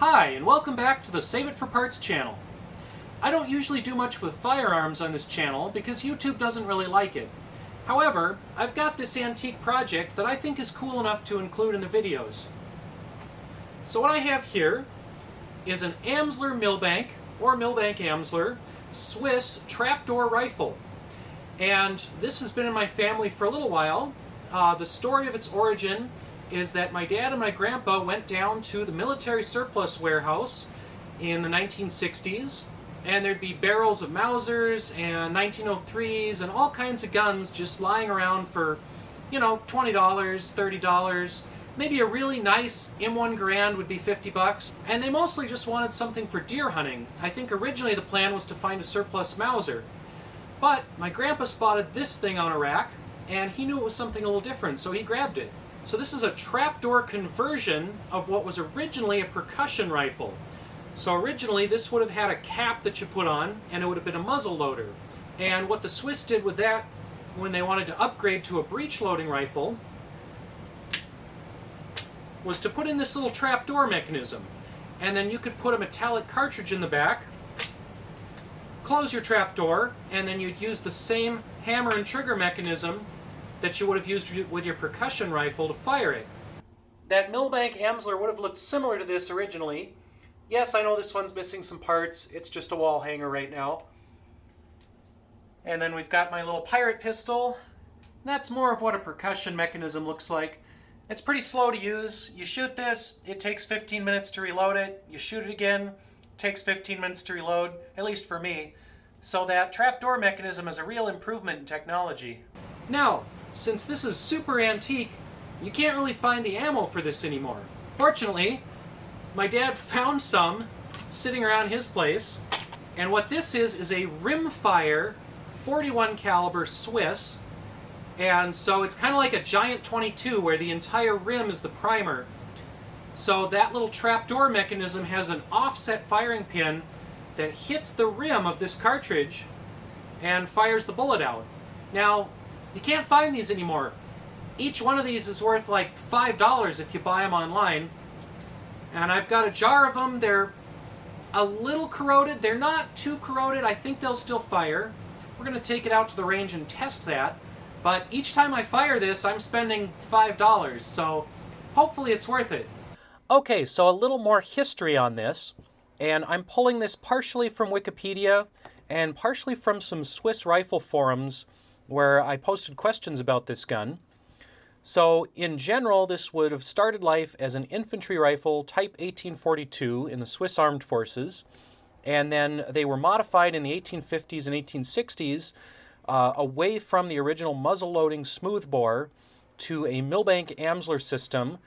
Hi, and welcome back to the Save It for Parts channel. I don't usually do much with firearms on this channel because YouTube doesn't really like it. However, I've got this antique project that I think is cool enough to include in the videos. So what I have here is an Amsler Milbank, or Milbank-Amsler, Swiss trapdoor rifle. And this has been in my family for a little while. The story of its origin is that my dad and my grandpa went down to the military surplus warehouse in the 1960s, and there'd be barrels of Mausers and 1903s and all kinds of guns just lying around for, you know, $20, $30. Maybe a really nice M1 Garand would be $50, and they mostly just wanted something for deer hunting. I think originally the plan was to find a surplus Mauser. But my grandpa spotted this thing on a rack, and he knew it was something a little different, so he grabbed it. So this is a trapdoor conversion of what was originally a percussion rifle. So originally this would have had a cap that you put on, and it would have been a muzzleloader. And what the Swiss did with that, when they wanted to upgrade to a breech-loading rifle, was to put in this little trapdoor mechanism. And then you could put a metallic cartridge in the back, close your trapdoor, and then you'd use the same hammer and trigger mechanism that you would have used with your percussion rifle to fire it. That Milbank-Amsler would have looked similar to this originally. Yes, I know this one's missing some parts. It's just a wall hanger right now. And then we've got my little pirate pistol. That's more of what a percussion mechanism looks like. It's pretty slow to use. You shoot this, it takes 15 minutes to reload it. You shoot it again, it takes 15 minutes to reload, at least for me. So that trapdoor mechanism is a real improvement in technology. Now, since this is super antique, you can't really find the ammo for this anymore. Fortunately, my dad found some sitting around his place, and what this is a Rimfire 41 caliber Swiss, and so it's kind of like a giant 22 where the entire rim is the primer. So that little trapdoor mechanism has an offset firing pin that hits the rim of this cartridge and fires the bullet out. Now, you can't find these anymore. Each one of these is worth like $5 if you buy them online. And I've got a jar of them. They're a little corroded. They're not too corroded. I think they'll still fire. We're going to take it out to the range and test that. But each time I fire this, I'm spending $5, so hopefully it's worth it. Okay, so a little more history on this. And I'm pulling this partially from Wikipedia and partially from some Swiss rifle forums where I posted questions about this gun. So in general, this would have started life as an infantry rifle type 1842 in the Swiss Armed Forces, and then they were modified in the 1850s and 1860s away from the original muzzle-loading smoothbore to a Milbank-Amsler system.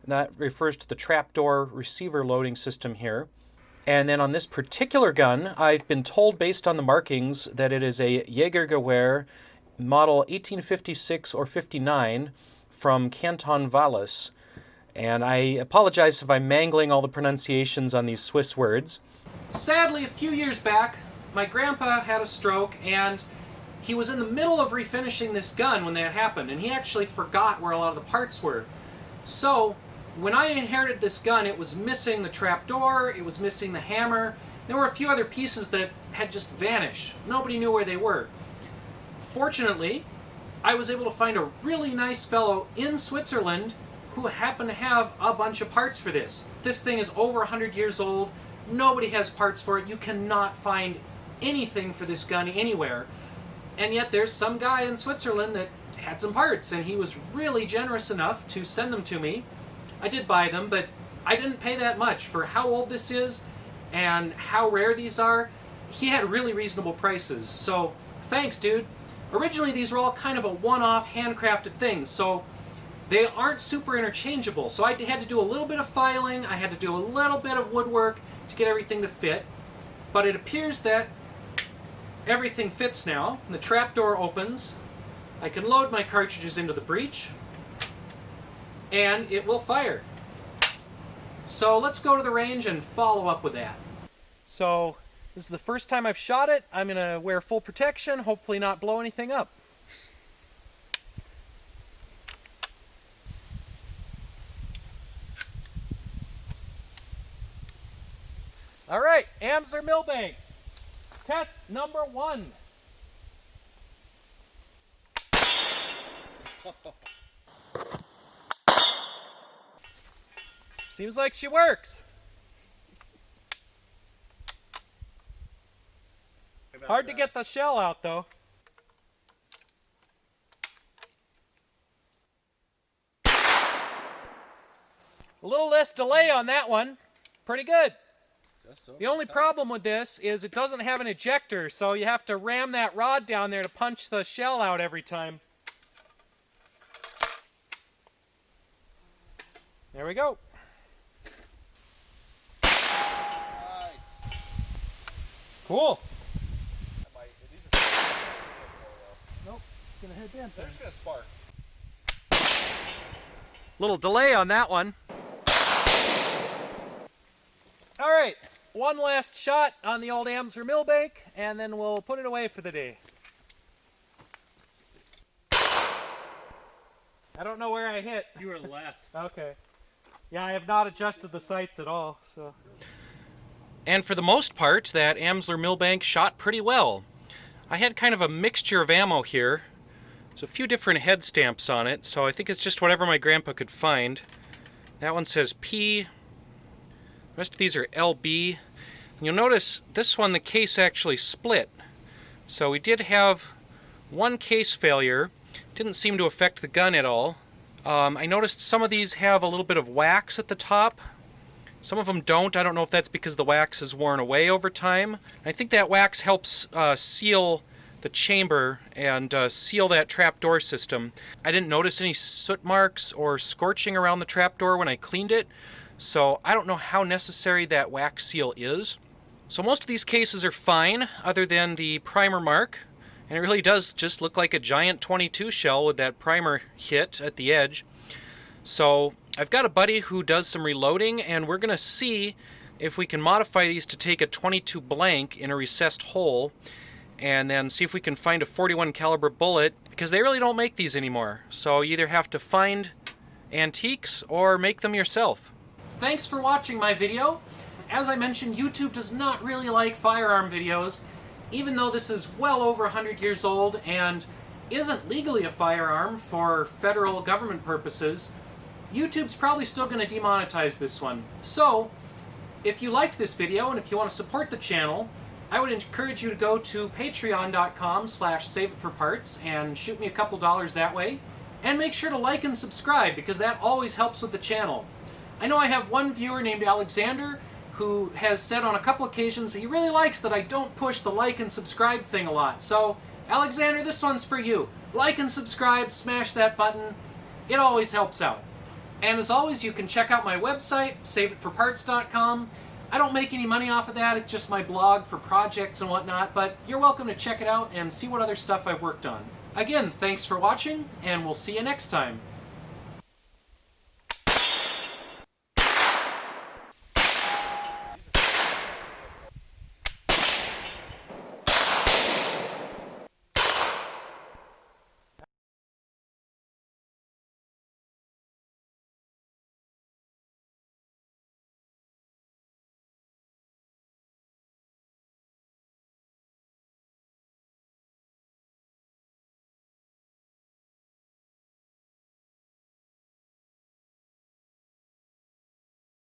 That refers to the trapdoor receiver loading system here. And then on this particular gun, I've been told based on the markings that it is a Jägergewehr model 1856 or 59 from Canton Vallis. And I apologize if I'm mangling all the pronunciations on these Swiss words. Sadly, a few years back, my grandpa had a stroke, and he was in the middle of refinishing this gun when that happened, and he actually forgot where a lot of the parts were. So when I inherited this gun, it was missing the trapdoor, it was missing the hammer. There were a few other pieces that had just vanished. Nobody knew where they were. Fortunately, I was able to find a really nice fellow in Switzerland who happened to have a bunch of parts for this. This thing is over 100 years old. Nobody has parts for it. You cannot find anything for this gun anywhere. And yet there's some guy in Switzerland that had some parts, and he was really generous enough to send them to me. I did buy them, but I didn't pay that much for how old this is and how rare these are. He had really reasonable prices, so thanks, dude. Originally, these were all kind of a one-off, handcrafted things, so they aren't super interchangeable. So I had to do a little bit of filing, I had to do a little bit of woodwork to get everything to fit, but it appears that everything fits now. The trapdoor opens, I can load my cartridges into the breech, and it will fire. So let's go to the range and follow up with that. So this is the first time I've shot it. I'm going to wear full protection, hopefully not blow anything up. All right, Amsler Milbank. Test number 1. Seems like she works. Hard to get the shell out though. A little less delay on that one. Pretty good. The only problem with this is it doesn't have an ejector, so you have to ram that rod down there to punch the shell out every time. There we go. Nice. Cool. Nope. It's gonna hit damn thing. They're just gonna spark. Little delay on that one. All right, one last shot on the old Amsler Milbank, and then we'll put it away for the day. I don't know where I hit. You were left. Okay. Yeah, I have not adjusted the sights at all, so. And for the most part, that Amsler Milbank shot pretty well. I had kind of a mixture of ammo here. There's a few different head stamps on it, so I think it's just whatever my grandpa could find. That one says P. The rest of these are LB. And you'll notice this one, the case actually split. So we did have one case failure. Didn't seem to affect the gun at all. I noticed some of these have a little bit of wax at the top. Some of them don't. I don't know if that's because the wax is worn away over time. I think that wax helps seal the chamber and seal that trapdoor system. I didn't notice any soot marks or scorching around the trapdoor when I cleaned it, so I don't know how necessary that wax seal is. So most of these cases are fine, other than the primer mark, and it really does just look like a giant 22 shell with that primer hit at the edge. So I've got a buddy who does some reloading, and we're gonna see if we can modify these to take a 22 blank in a recessed hole, and then see if we can find a 41 caliber bullet, because they really don't make these anymore. So you either have to find antiques or make them yourself. Thanks for watching my video. As I mentioned, YouTube does not really like firearm videos, even though this is well over 100 years old and isn't legally a firearm for federal government purposes. YouTube's probably still going to demonetize this one. So, if you liked this video and if you want to support the channel, I would encourage you to go to patreon.com/saveitforparts and shoot me a couple dollars that way. And make sure to like and subscribe, because that always helps with the channel. I know I have one viewer named Alexander who has said on a couple occasions he really likes that I don't push the like and subscribe thing a lot. So, Alexander, this one's for you. Like and subscribe, smash that button. It always helps out. And as always, you can check out my website, saveitforparts.com. I don't make any money off of that, it's just my blog for projects and whatnot, but you're welcome to check it out and see what other stuff I've worked on. Again, thanks for watching, and we'll see you next time.